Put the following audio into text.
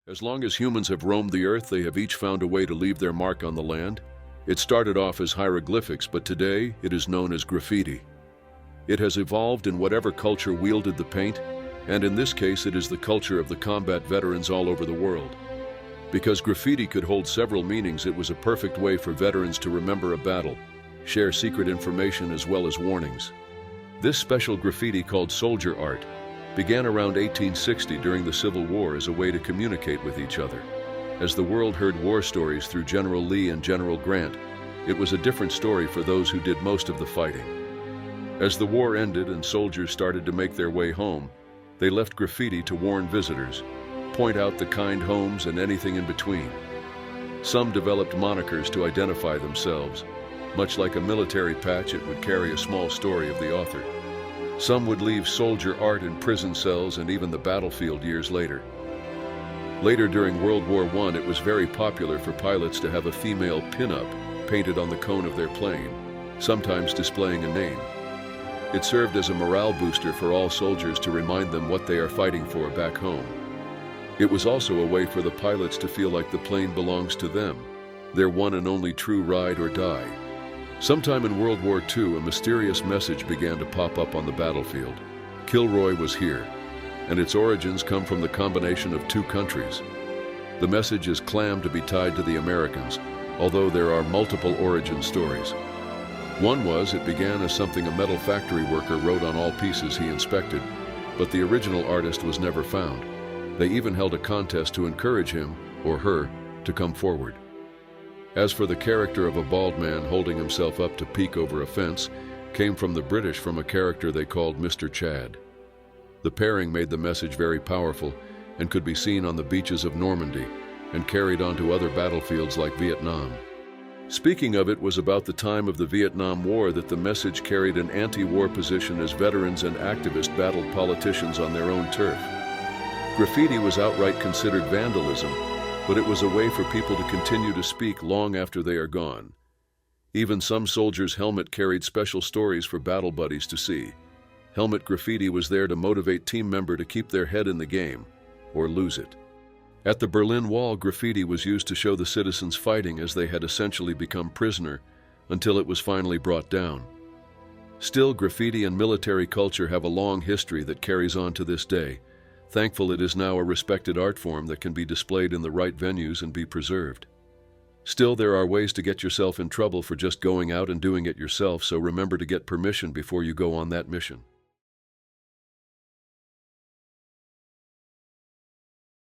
As long as humans have roamed the earth, they have each found a way to leave their mark on the land. It started off as hieroglyphics, but today it is known as graffiti. It has evolved in whatever culture wielded the paint, and in this case it is the culture of the combat veterans all over the world. Because graffiti could hold several meanings, it was a perfect way for veterans to remember a battle, share secret information as well as warnings. This special graffiti, called soldier art, began around 1860 during the Civil War as a way to communicate with each other. As the world heard war stories through General Lee and General Grant, it was a different story for those who did most of the fighting. As the war ended and soldiers started to make their way home, they left graffiti to warn visitors, point out the kind homes and anything in between. Some developed monikers to identify themselves. Much like a military patch, it would carry a small story of the author. Some would leave soldier art in prison cells and even the battlefield years later. Later, during World War I, it was very popular for pilots to have a female pin-up painted on the cone of their plane, sometimes displaying a name. It served as a morale booster for all soldiers to remind them what they are fighting for back home. It was also a way for the pilots to feel like the plane belongs to them, their one and only true ride or die. Sometime in World War II, a mysterious message began to pop up on the battlefield. Kilroy was here, and its origins come from the combination of two countries. The message is claimed to be tied to the Americans, although there are multiple origin stories. One was it began as something a metal factory worker wrote on all pieces he inspected, but the original artist was never found. They even held a contest to encourage him, or her, to come forward. As for the character of a bald man holding himself up to peek over a fence, came from the British from a character they called Mr. Chad. The pairing made the message very powerful and could be seen on the beaches of Normandy and carried on to other battlefields like Vietnam. Speaking of, it was about the time of the Vietnam War that the message carried an anti-war position as veterans and activists battled politicians on their own turf. Graffiti was outright considered vandalism, but it was a way for people to continue to speak long after they are gone. Even some soldiers' helmet carried special stories for battle buddies to see. Helmet graffiti was there to motivate team member to keep their head in the game, or lose it. At the Berlin Wall, graffiti was used to show the citizens fighting as they had essentially become prisoner until it was finally brought down. Still, graffiti and military culture have a long history that carries on to this day. Thankful it is now a respected art form that can be displayed in the right venues and be preserved. Still, there are ways to get yourself in trouble for just going out and doing it yourself, so remember to get permission before you go on that mission.